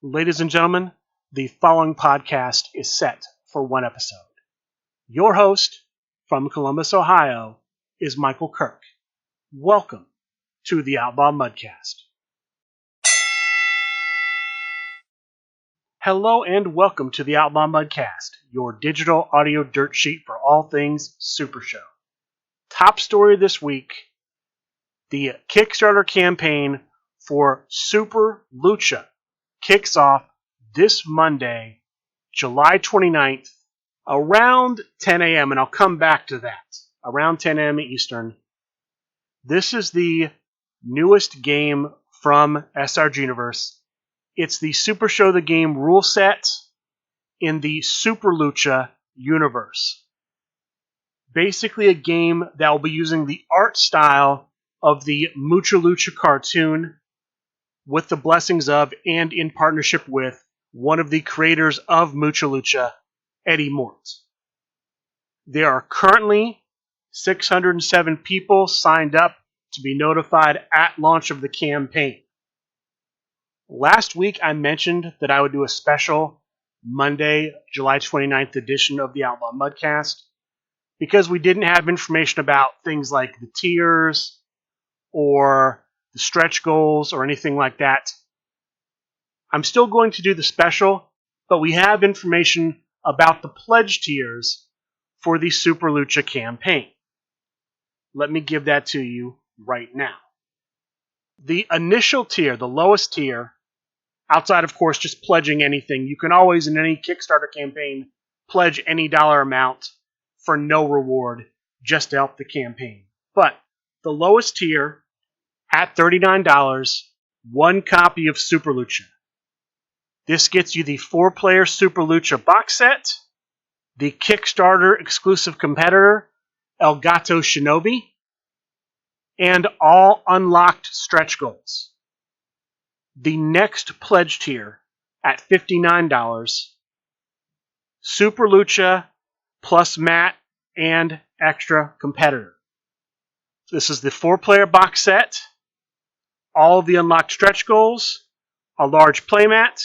Ladies and gentlemen, the following podcast is set for one episode. Your host from Columbus, Ohio, is Michael Kirk. Welcome to the Outlaw Mudcast. Hello and welcome to the Outlaw Mudcast, your digital audio dirt sheet for all things Supershow. Top story this week, the Kickstarter campaign for Super Lucha kicks off this Monday, July 29th, around 10 a.m., and I'll come back to that, around 10 a.m. Eastern. This is the newest game from SRG Universe. It's the Supershow the Game rule set in the Super Lucha universe. Basically a game that will be using the art style of the Mucha Lucha cartoon, with the blessings of and in partnership with one of the creators of Mucha Lucha, Eddie Mort. There are currently 607 people signed up to be notified at launch of the campaign. Last week I mentioned that I would do a special Monday, July 29th edition of the Outlaw Mudcast because we didn't have information about things like the tiers or the stretch goals or anything like that. I'm still going to do the special, but we have information about the pledge tiers for the Super Lucha campaign. Let me give that to you right now. The initial tier, the lowest tier, outside of course just pledging anything, you can always in any Kickstarter campaign pledge any dollar amount for no reward just to help the campaign. But the lowest tier, at $39, one copy of Super Lucha. This gets you the 4-player Super Lucha box set, the Kickstarter exclusive competitor, El Gato Shinobi, and all unlocked stretch goals. The next pledge tier, at $59, Super Lucha plus mat and extra competitor. This is the 4-player box set, all of the unlocked stretch goals, a large playmat,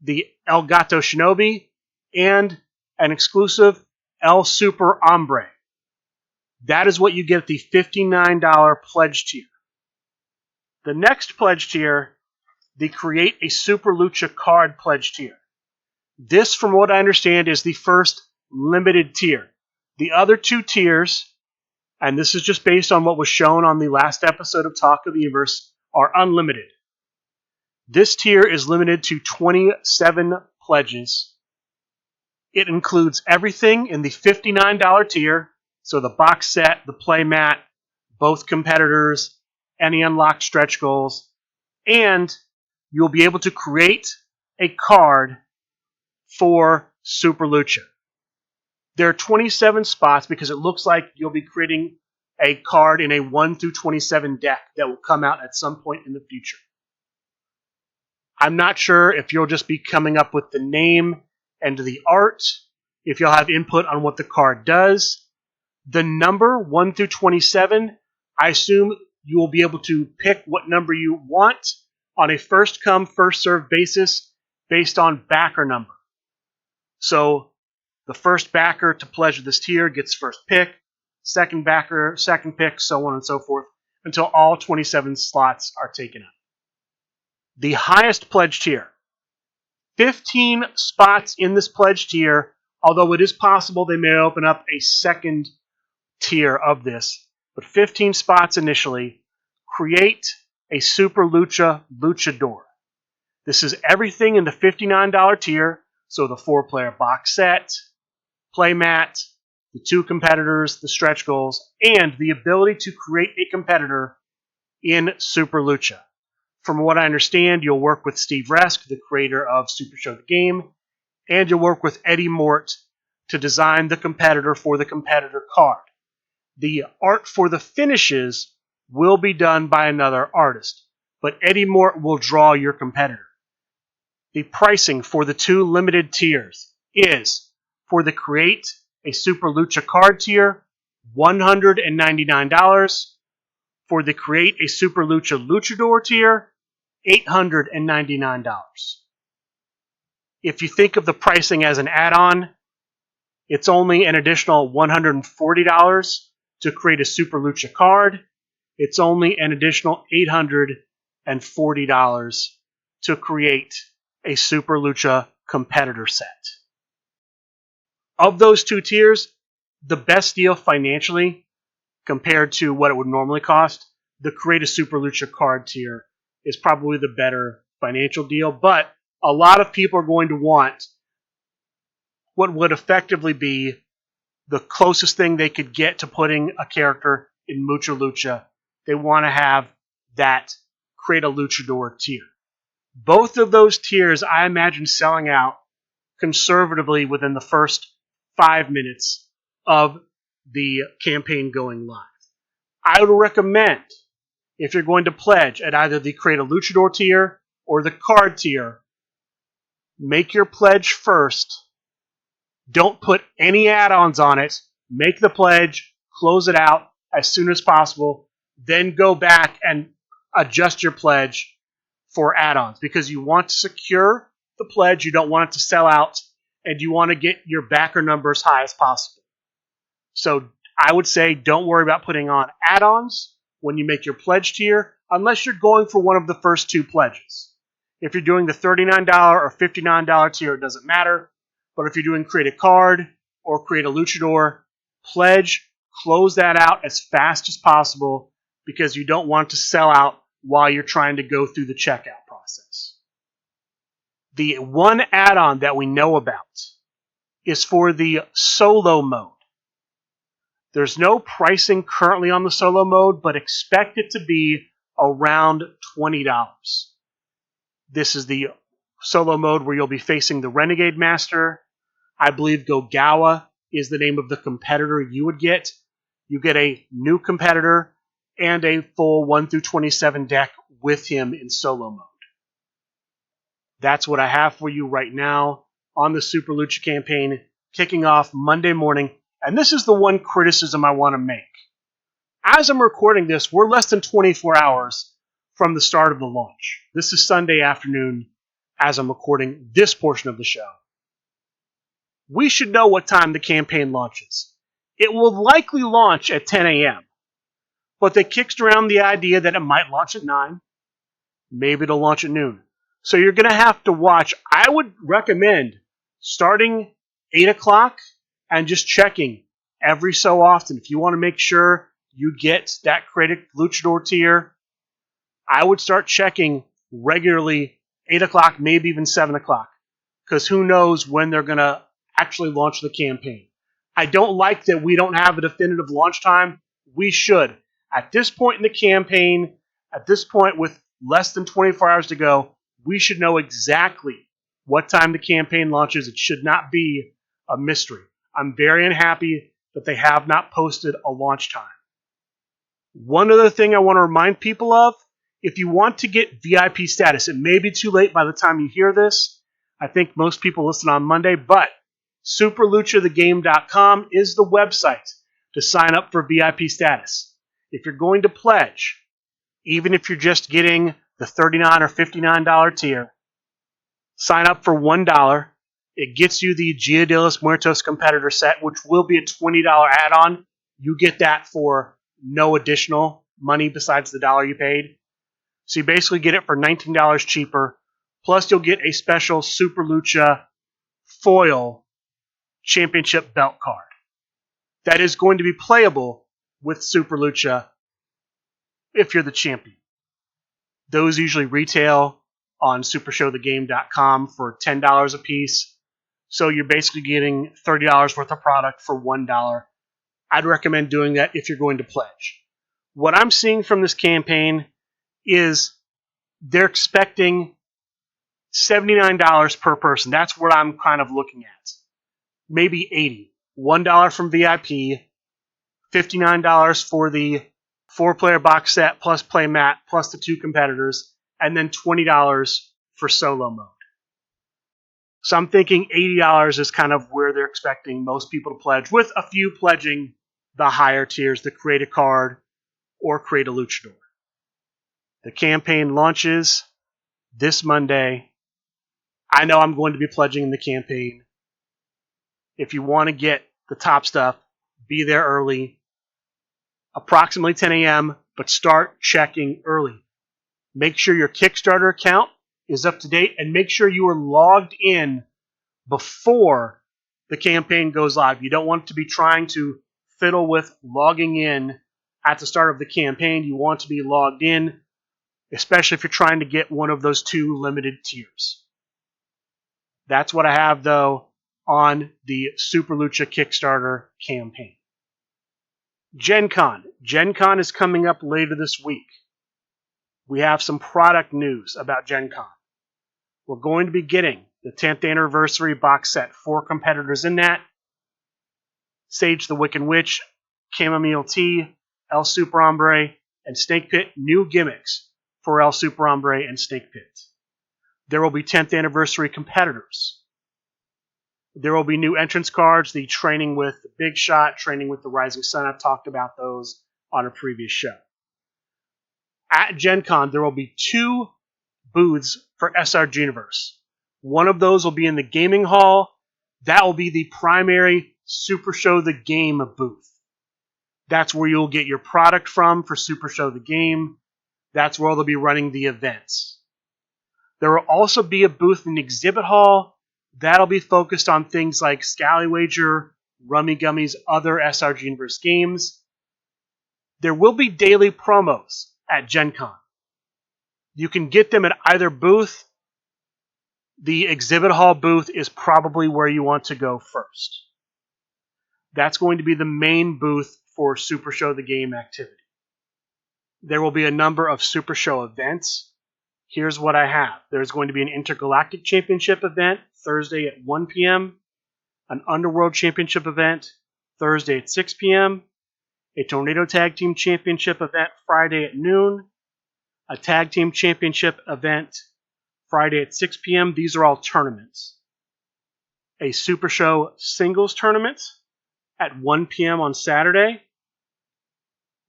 the El Gato Shinobi, and an exclusive El Super Hombre. That is what you get at the $59 pledge tier. The next pledge tier, the Create a Super Lucha card pledge tier. This, from what I understand, is the first limited tier. The other two tiers, and this is just based on what was shown on the last episode of Talk of the Universe, are unlimited. This tier is limited to 27 pledges. It includes everything in the $59 tier, so the box set, the playmat, both competitors, any unlocked stretch goals, and you'll be able to create a card for Super Lucha. There are 27 spots because it looks like you'll be creating a card in a 1 through 27 deck that will come out at some point in the future. I'm not sure if you'll just be coming up with the name and the art, if you'll have input on what the card does. The number 1 through 27, I assume you will be able to pick what number you want on a first come, first served basis based on backer number. So the first backer to pledge this tier gets first pick, second backer, second pick, so on and so forth, until all 27 slots are taken up. The highest pledge tier, 15 spots in this pledge tier, although it is possible they may open up a second tier of this, but 15 spots initially. Create a Super Lucha Luchador. This is everything in the $59 tier, so the 4-player box set, playmat, the 2 competitors, the stretch goals, and the ability to create a competitor in Super Lucha. From what I understand, you'll work with Steve Resk, the creator of Supershow the Game, and you'll work with Eddie Mort to design the competitor for the competitor card. The art for the finishes will be done by another artist, but Eddie Mort will draw your competitor. The pricing for the 2 limited tiers is, for the Create a Super Lucha card tier, $199. For the Create a Super Lucha Luchador tier, $899. If you think of the pricing as an add-on, it's only an additional $140 to create a Super Lucha card. It's only an additional $840 to create a Super Lucha competitor set. Of those two tiers, the best deal financially compared to what it would normally cost, the Create a Super Lucha card tier is probably the better financial deal, but a lot of people are going to want what would effectively be the closest thing they could get to putting a character in Mucha Lucha. They want to have that Create a Luchador tier. Both of those tiers, I imagine selling out conservatively within the first 5 minutes of the campaign going live. I would recommend, if you're going to pledge at either the Create a Luchador tier or the card tier, make your pledge first. Don't put any add-ons on it. Make the pledge, close it out as soon as possible, then go back and adjust your pledge for add-ons because you want to secure the pledge, you don't want it to sell out, and you want to get your backer number as high as possible. So I would say don't worry about putting on add-ons when you make your pledge tier unless you're going for one of the first two pledges. If you're doing the $39 or $59 tier, it doesn't matter. But if you're doing Create a Card or Create a Luchador, pledge, close that out as fast as possible because you don't want it to sell out while you're trying to go through the checkout process. The one add-on that we know about is for the solo mode. There's no pricing currently on the solo mode, but expect it to be around $20. This is the solo mode where you'll be facing the Renegade Master. I believe Gogawa is the name of the competitor you would get. You get a new competitor and a full 1 through 27 deck with him in solo mode. That's what I have for you right now on the Super Lucha campaign, kicking off Monday morning. And this is the one criticism I want to make. As I'm recording this, we're less than 24 hours from the start of the launch. This is Sunday afternoon as I'm recording this portion of the show. We should know what time the campaign launches. It will likely launch at 10 a.m., but they kicked around the idea that it might launch at 9. Maybe it'll launch at noon. So you're going to have to watch. I would recommend starting 8 o'clock and just checking every so often. If you want to make sure you get that Create a Luchador tier, I would start checking regularly 8 o'clock, maybe even 7 o'clock, because who knows when they're going to actually launch the campaign. I don't like that we don't have a definitive launch time. We should. At this point in the campaign, at this point with less than 24 hours to go, we should know exactly what time the campaign launches. It should not be a mystery. I'm very unhappy that they have not posted a launch time. One other thing I want to remind people of, if you want to get VIP status, it may be too late by the time you hear this. I think most people listen on Monday, but superluchathegame.com is the website to sign up for VIP status. If you're going to pledge, even if you're just getting the $39 or $59 tier, sign up for $1. It gets you the Gia de los Muertos competitor set, which will be a $20 add-on. You get that for no additional money besides the $1 you paid. So you basically get it for $19 cheaper. Plus you'll get a special Super Lucha foil championship belt card that is going to be playable with Super Lucha if you're the champion. Those usually retail on supershowthegame.com for $10 a piece. So you're basically getting $30 worth of product for $1. I'd recommend doing that if you're going to pledge. What I'm seeing from this campaign is they're expecting $79 per person. That's what I'm kind of looking at. Maybe $80. $1 from VIP, $59 for the 4-player box set plus play mat plus the 2 competitors, and then $20 for solo mode. So I'm thinking $80 is kind of where they're expecting most people to pledge, with a few pledging the higher tiers, the Create a Card or Create a Luchador. The campaign launches this Monday. I know I'm going to be pledging in the campaign. If you want to get the top stuff, be there early, approximately 10 a.m., but start checking early. Make sure your Kickstarter account is up to date, and make sure you are logged in before the campaign goes live. You don't want to be trying to fiddle with logging in at the start of the campaign. You want to be logged in, especially if you're trying to get one of those 2 limited tiers. That's what I have, though, on the Super Lucha Kickstarter campaign. Gen Con. Gen Con is coming up later this week. We have some product news about Gen Con. We're going to be getting the 10th anniversary box set. 4 competitors in that. Sage the Wiccan Witch, Chamomile Tea, El Super Hombre, and Snake Pit. New gimmicks for El Super Hombre and Snake Pit. There will be 10th anniversary competitors. There will be new entrance cards, the Training with the Big Shot, Training with the Rising Sun. I've talked about those on a previous show. At Gen Con, there will be 2 booths for SRG Universe. One of those will be in the gaming hall. That will be the primary Supershow the Game booth. That's where you'll get your product from for Supershow the Game. That's where they'll be running the events. There will also be a booth in the exhibit hall. That'll be focused on things like Scallywager, Rummy Gummies, other SRG Universe games. There will be daily promos at Gen Con. You can get them at either booth. The exhibit hall booth is probably where you want to go first. That's going to be the main booth for Super Show the Game activity. There will be a number of Super Show events. Here's what I have. There's going to be an Intergalactic Championship event Thursday at 1 p.m., an Underworld Championship event Thursday at 6 p.m., a Tornado Tag Team Championship event Friday at noon, a Tag Team Championship event Friday at 6 p.m. These are all tournaments. A Super Show Singles Tournament at 1 p.m. on Saturday.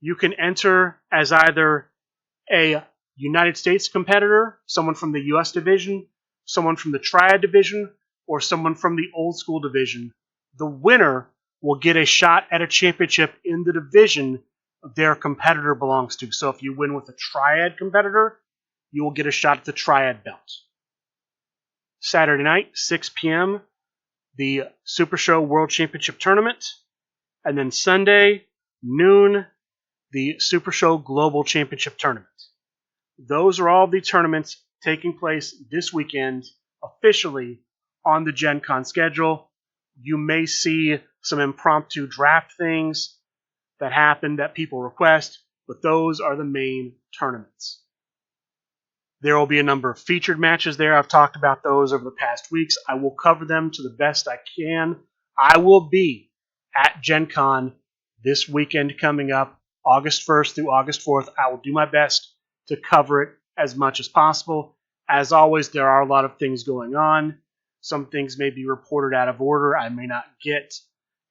You can enter as either a United States competitor, someone from the U.S. division, someone from the Triad division, or someone from the Old School division. The winner will get a shot at a championship in the division their competitor belongs to. So if you win with a Triad competitor, you will get a shot at the Triad belt. Saturday night, 6 p.m., the Super Show World Championship Tournament. And then Sunday, noon, the Super Show Global Championship Tournament. Those are all the tournaments taking place this weekend officially on the Gen Con schedule. You may see some impromptu draft things that happen that people request, but those are the main tournaments. There will be a number of featured matches there. I've talked about those over the past weeks. I will cover them to the best I can. I will be at Gen Con this weekend coming up, August 1st through August 4th. I will do my best to cover it as much as possible. As always, there are a lot of things going on. Some things may be reported out of order. I may not get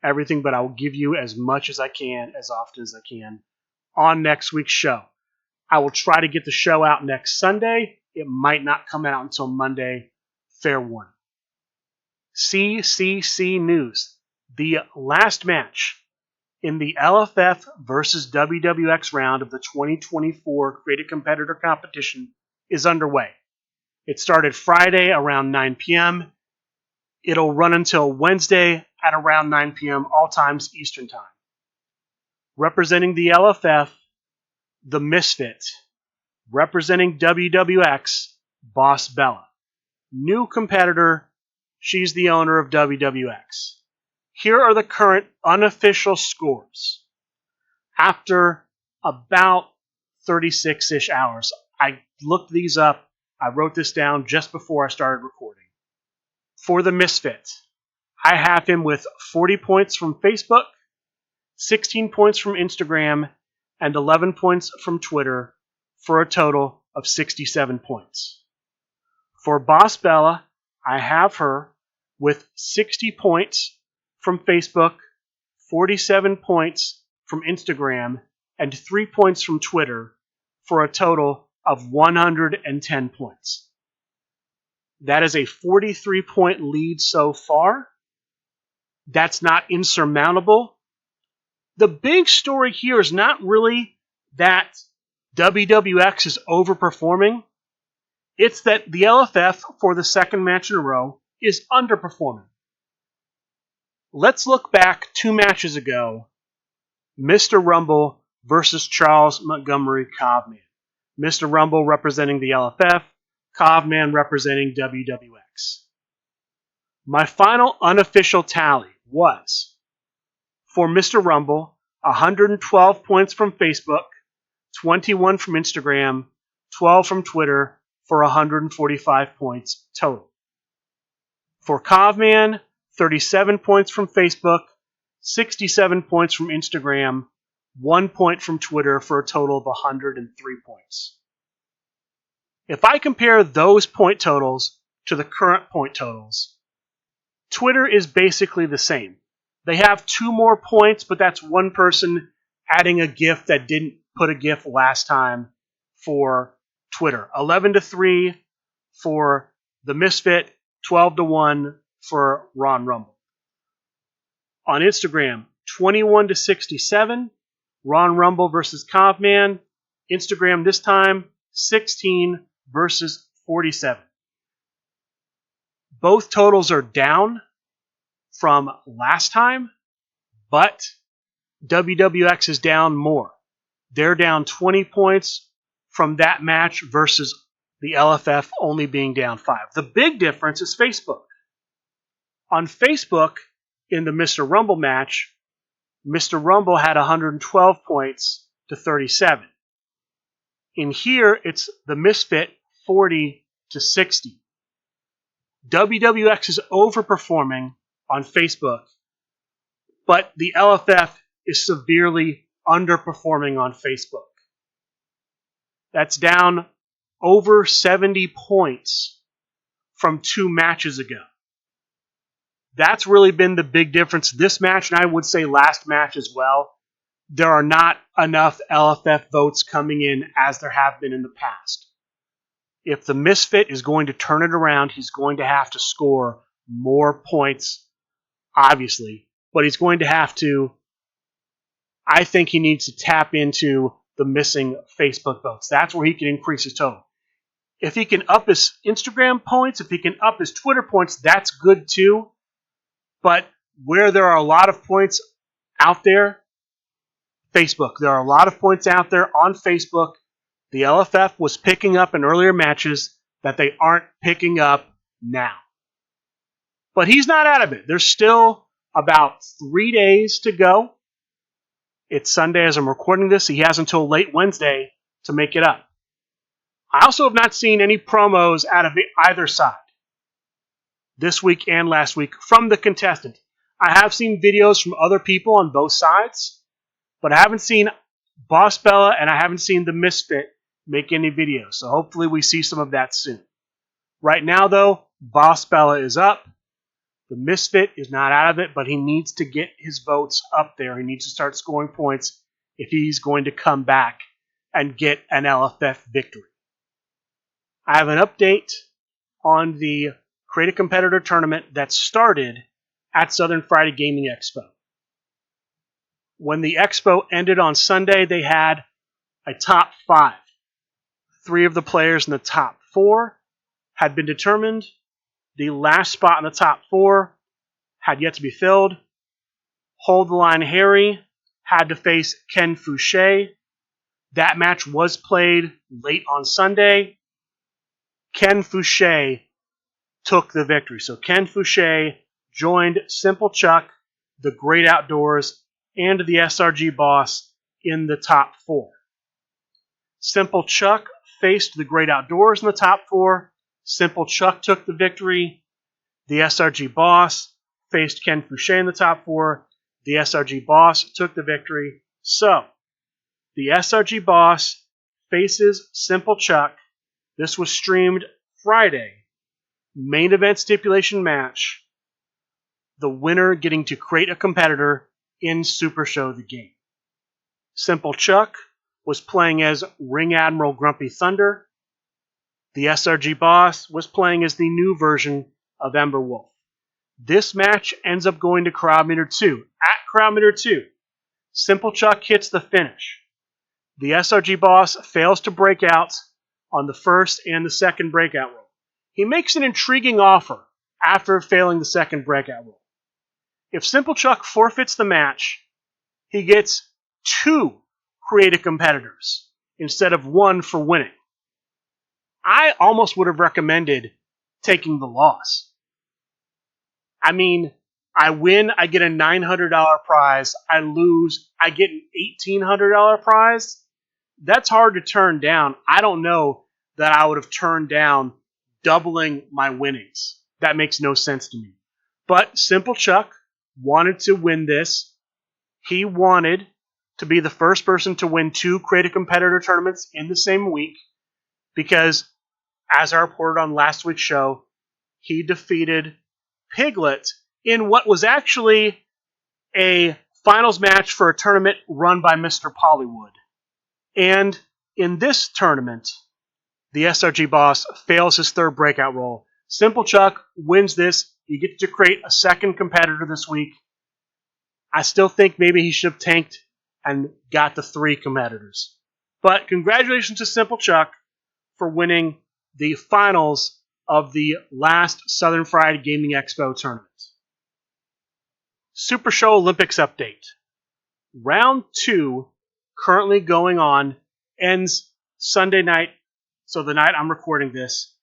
everything, but I will give you as much as I can, as often as I can, on next week's show. I will try to get the show out next Sunday. It might not come out until Monday. Fair warning. CCC News. The last match in the LFF versus WWX round of the 2024 Creative Competitor Competition is underway. It started Friday around 9 p.m. It'll run until Wednesday at around 9 p.m. all times Eastern Time. Representing the LFF, the Misfit. Representing WWX, Boss Bella. New competitor, she's the owner of WWX. Here are the current unofficial scores. After about 36-ish hours, I looked these up. I wrote this down just before I started recording. For the Misfit, I have him with 40 points from Facebook, 16 points from Instagram, and 11 points from Twitter, for a total of 67 points. For Boss Bella, I have her with 60 points from Facebook, 47 points from Instagram, and 3 points from Twitter, for a total of 110 points. That is a 43-point lead so far. That's not insurmountable. The big story here is not really that WWX is overperforming. It's that the LFF, for the second match in a row, is underperforming. Let's look back 2 matches ago. Mr. Rumble versus Charles Montgomery Covman. Mr. Rumble representing the LFF, Covman representing WWX. My final unofficial tally was, for Mr. Rumble, 112 points from Facebook, 21 from Instagram, 12 from Twitter, for 145 points total. For Covman, 37 points from Facebook, 67 points from Instagram, 1 point from Twitter, for a total of 103 points. If I compare those point totals to the current point totals, Twitter is basically the same. They have 2 more points, but that's one person adding a GIF that didn't put a GIF last time for Twitter. 11-3 for the Misfit, 12-1 for Ron Rumble. On Instagram, 21-67, Ron Rumble versus Covman. Instagram this time, 16 versus 47. Both totals are down from last time, but WWX is down more. They're down 20 points from that match versus the LFF only being down 5. The big difference is Facebook. On Facebook, in the Mr. Rumble match, Mr. Rumble had 112 points to 37. In here, it's the Misfit 40 to 60. WWX is overperforming on Facebook, but the LFF is severely underperforming on Facebook. That's down over 70 points from 2 matches ago. That's really been the big difference this match, and I would say last match as well. There are not enough LFF votes coming in as there have been in the past. If the Misfit is going to turn it around, he's going to have to score more points, obviously. But he's going to have to, I think he needs to tap into the missing Facebook votes. That's where he can increase his total. If he can up his Instagram points, if he can up his Twitter points, that's good too. But where there are a lot of points out there, Facebook. There are a lot of points out there on Facebook. The LFF was picking up in earlier matches that they aren't picking up now. But he's not out of it. There's still about 3 days to go. It's Sunday as I'm recording this. He has until late Wednesday to make it up. I also have not seen any promos out of either side this week and last week from the contestant. I have seen videos from other people on both sides, but I haven't seen Boss Bella and I haven't seen the Misfit make any videos. So hopefully we see some of that soon. Right now, though, Boss Bella is up. The Misfit is not out of it, but he needs to get his votes up there. He needs to start scoring points if he's going to come back and get an LFF victory. I have an update on the Create a Competitor tournament that started at Southern Friday Gaming Expo. When the expo ended on Sunday, they had a top 5. 3 of the players in the top 4 had been determined. The last spot in the top 4 had yet to be filled. Hold the Line Harry had to face Ken Fouché. That match was played late on Sunday. Ken Fouché took the victory. So Ken Fouché joined Simple Chuck, the Great Outdoors, and the SRG Boss in the top 4. Simple Chuck faced the Great Outdoors in the top 4. Simple Chuck took the victory. The SRG Boss faced Ken Fouché in the top 4. The SRG Boss took the victory. So, the SRG Boss faces Simple Chuck. This was streamed Friday. Main event stipulation match. The winner getting to create a competitor in Super Show the game. Simple Chuck was playing as Ring Admiral Grumpy Thunder. The SRG Boss was playing as the new version of Ember Wolf. This match ends up going to crowd meter 2. At crowd meter 2, Simple Chuck hits the finish. The SRG Boss fails to break out on the first and the second breakout roll. He makes an intriguing offer after failing the second breakout roll. If Simple Chuck forfeits the match, he gets 2 creative competitors instead of 1 for winning. I almost would have recommended taking the loss. I mean, I win, I get a $900 prize. I lose, I get an $1,800 prize. That's hard to turn down. I don't know that I would have turned down doubling my winnings. That makes no sense to me. But Simple Chuck wanted to win this. He wanted to be the first person to win 2 creative competitor tournaments in the same week because, as I reported on last week's show, he defeated Piglet in what was actually a finals match for a tournament run by Mr. Pollywood. And in this tournament, the SRG Boss fails his third breakout roll. Simple Chuck wins this. He gets to create a second competitor this week. I still think maybe he should have tanked and got the 3 competitors. But congratulations to Simple Chuck for winning the finals of the last Southern Fried Gaming Expo tournament. Supershow Olympics update. Round 2, currently going on, ends Sunday night, so the night I'm recording this.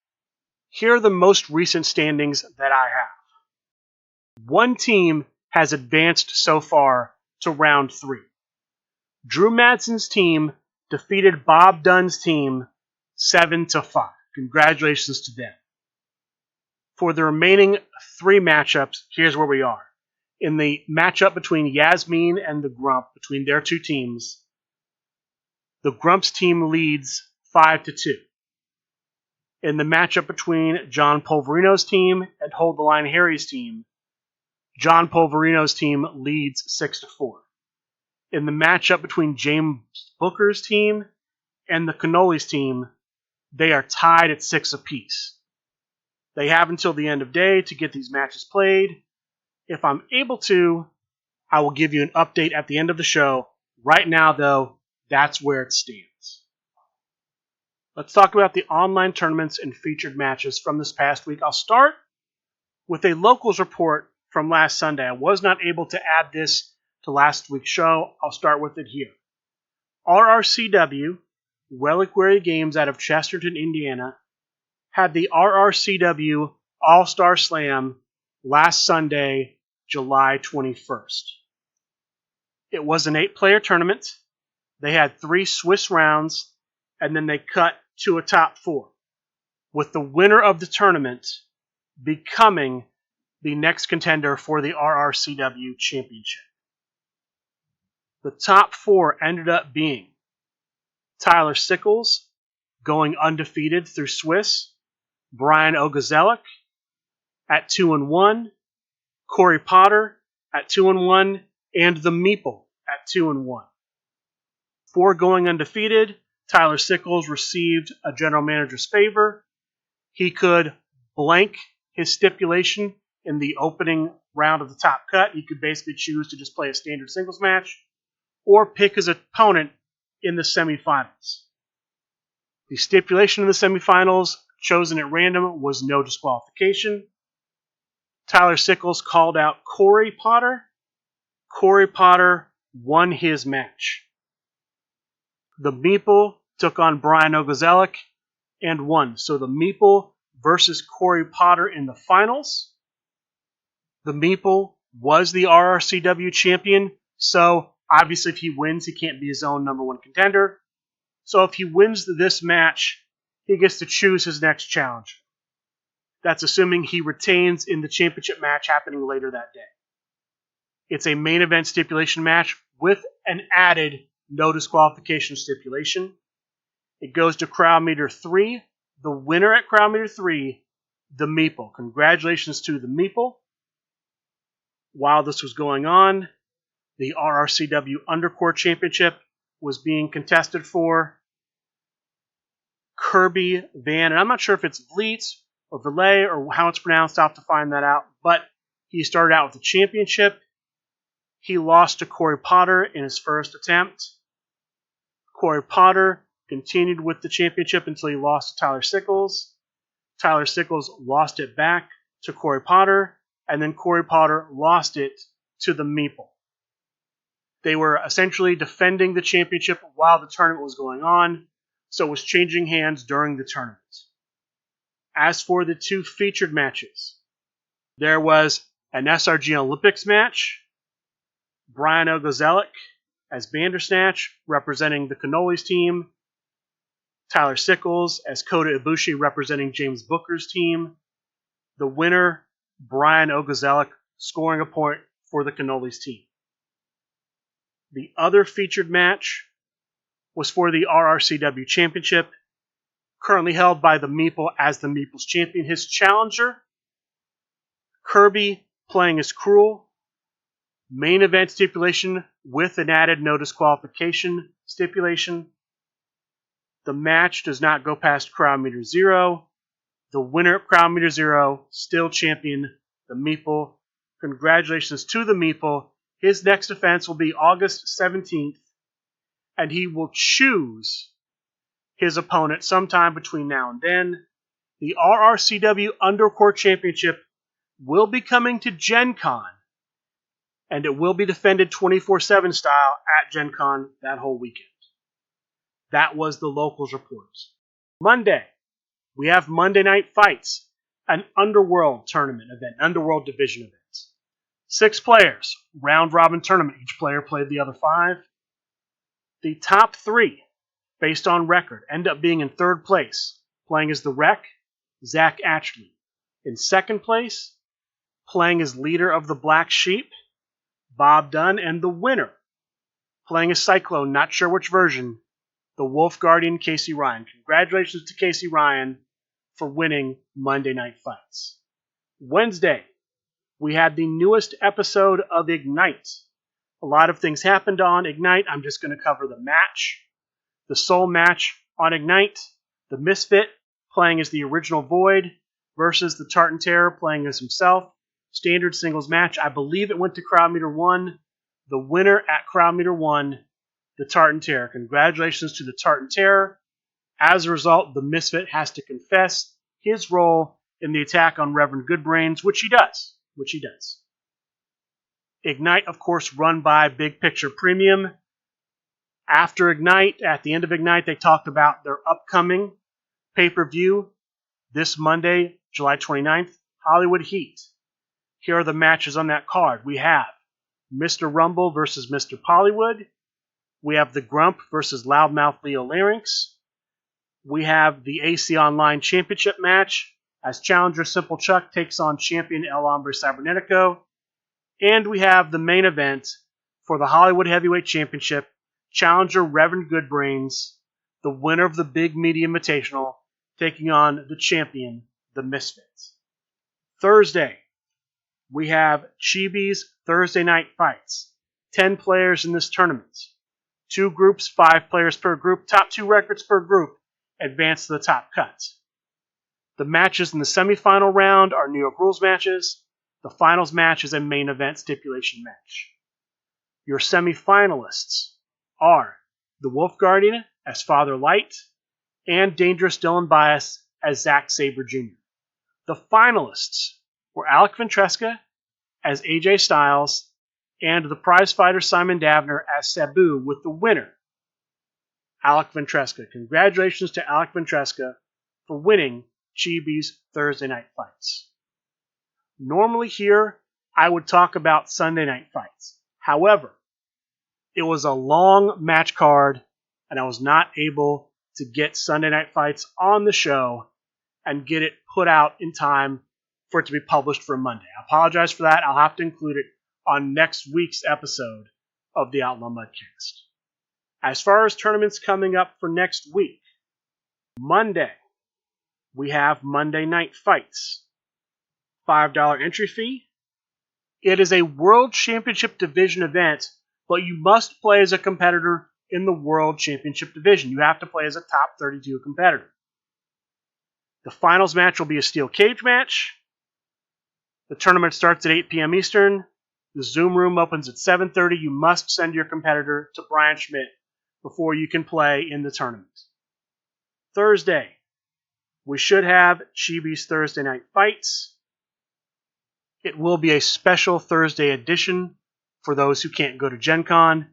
Here are the most recent standings that I have. One team has advanced so far to round 3. Drew Madsen's team defeated Bob Dunn's team 7-5. Congratulations to them. For the remaining 3 matchups, here's where we are. In the matchup between Yasmin and the Grump, between their 2 teams, the Grump's team leads 5-2. In the matchup between John Polverino's team and Hold the Line Harry's team, John Polverino's team leads 6-4. In the matchup between James Booker's team and the Cannolis team, they are tied at 6 apiece. They have until the end of day to get these matches played. If I'm able to, I will give you an update at the end of the show. Right now, though, that's where it stands. Let's talk about the online tournaments and featured matches from this past week. I'll start with a locals report from last Sunday. I was not able to add this to last week's show. I'll start with it here. RRCW, Reliquary Games out of Chesterton, Indiana, had the RRCW All-Star Slam last Sunday, July 21st. It was an 8-player tournament. They had 3 Swiss rounds, and then they cut to a top 4, with the winner of the tournament becoming the next contender for the RRCW Championship. The top 4 ended up being Tyler Sickles, going undefeated through Swiss, Brian Ogazelik at 2-1, Corey Potter at 2-1, and the Meeple at 2-1. For going undefeated, Tyler Sickles received a general manager's favor. He could blank his stipulation in the opening round of the top cut. He could basically choose to just play a standard singles match or pick his opponent in the semifinals. The stipulation in the semifinals, chosen at random, was no disqualification. Tyler Sickles called out Corey Potter. Corey Potter won his match. The Meeple took on Brian Ogazelik and won. So the Meeple versus Corey Potter in the finals. The Meeple was the RRCW champion, so obviously if he wins, he can't be his own number 1 contender. So if he wins this match, he gets to choose his next challenger. That's assuming he retains in the championship match happening later that day. It's a main event stipulation match with an added no disqualification stipulation. It goes to crowd meter 3. The winner at crowd meter 3, the Meeple. Congratulations to the Meeple. While this was going on, the RRCW Undercore Championship was being contested for. Kirby Van, and I'm not sure if it's Vliet or Valet or how it's pronounced. I'll have to find that out. But he started out with the championship. He lost to Corey Potter in his first attempt. Corey Potter continued with the championship until he lost to Tyler Sickles. Tyler Sickles lost it back to Corey Potter, and then Corey Potter lost it to the Meeple. They were essentially defending the championship while the tournament was going on, so it was changing hands during the tournament. As for the two featured matches, there was an SRG Olympics match. Brian Ogozelic as Bandersnatch, representing the Cannolis team. Tyler Sickles as Kota Ibushi, representing James Booker's team. The winner, Brian Ogozelic, scoring a point for the Cannolis team. The other featured match was for the RRCW Championship, currently held by the Meeple as the Meeple's champion. His challenger, Kirby, playing as Cruel. Main event stipulation with an added no disqualification stipulation. The match does not go past Crowd Meter 0. The winner of Crowd Meter 0, still champion, the Meeple. Congratulations to the Meeple. His next defense will be August 17th, and he will choose his opponent sometime between now and then. The RRCW Undercourt Championship will be coming to Gen Con, and it will be defended 24/7 style at Gen Con that whole weekend. That was the locals report. Monday, we have Monday Night Fights, an Underworld tournament event, Underworld division event. 6 players, round-robin tournament. Each player played the other 5. The top 3, based on record, end up being in 3rd place, playing as the Wreck, Zach Atchley. In 2nd place, playing as leader of the Black Sheep, Bob Dunn, and the winner, playing as Cyclone, not sure which version, the Wolf Guardian, Casey Ryan. Congratulations to Casey Ryan for winning Monday Night Fights. Wednesday, we had the newest episode of Ignite. A lot of things happened on Ignite. I'm just going to cover the match. The sole match on Ignite, the Misfit playing as the original Void versus the Tartan Terror playing as himself. Standard singles match. I believe it went to Crowd Meter 1. The winner at Crowd Meter 1, the Tartan Terror. Congratulations to the Tartan Terror. As a result, the Misfit has to confess his role in the attack on Reverend Goodbrains, which he does. Ignite, of course, run by Big Picture Premium. After Ignite, at the end of Ignite, they talked about their upcoming pay-per-view this Monday, July 29th, Hollywood Heat. Here are the matches on that card. We have Mr. Rumble versus Mr. Pollywood. We have the Grump versus Loudmouth Leo Larynx. We have the AC Online Championship match as challenger Simple Chuck takes on champion El Hombre Cybernetico. And we have the main event for the Hollywood Heavyweight Championship, challenger Reverend Goodbrains, the winner of the Big Media Invitational, taking on the champion, the Misfits. Thursday, we have Chibi's Thursday Night Fights. 10 players in this tournament. 2 groups, 5 players per group. Top 2 records per group advance to the top cut. The matches in the semifinal round are New York Rules matches. The finals match is a main event stipulation match. Your semifinalists are the Wolf Guardian as Father Light and Dangerous Dylan Bias as Zack Sabre Jr. The finalists were Alec Ventresca as AJ Styles and the prize fighter Simon Davner as Sabu, with the winner, Alec Ventresca. Congratulations to Alec Ventresca for winning Chibi's Thursday Night Fights. Normally here, I would talk about Sunday Night Fights. However, it was a long match card, and I was not able to get Sunday Night Fights on the show and get it put out in time for it to be published for Monday. I apologize for that. I'll have to include it on next week's episode of the Outlaw Mudcast. As far as tournaments coming up for next week, Monday, we have Monday Night Fights. $5 entry fee. It is a World Championship Division event, but you must play as a competitor in the World Championship Division. You have to play as a top 32 competitor. The finals match will be a steel cage match. The tournament starts at 8 p.m. Eastern. The Zoom room opens at 7:30. You must send your competitor to Brian Schmidt before you can play in the tournament. Thursday, we should have Chibi's Thursday Night Fights. It will be a special Thursday edition for those who can't go to Gen Con.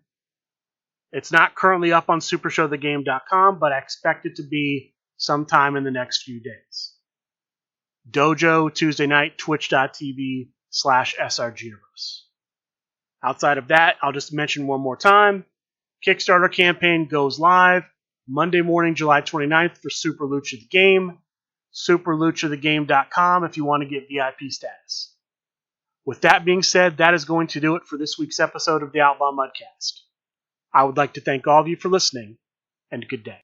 It's not currently up on supershowthegame.com, but I expect it to be sometime in the next few days. Dojo Tuesday night, twitch.tv/SRG Universe. Outside of that, I'll just mention one more time. Kickstarter campaign goes live Monday morning, July 29th for Super Lucha the Game. Superluchathegame.com if you want to get VIP status. With that being said, that is going to do it for this week's episode of the Outlaw Mudcast. I would like to thank all of you for listening, and good day.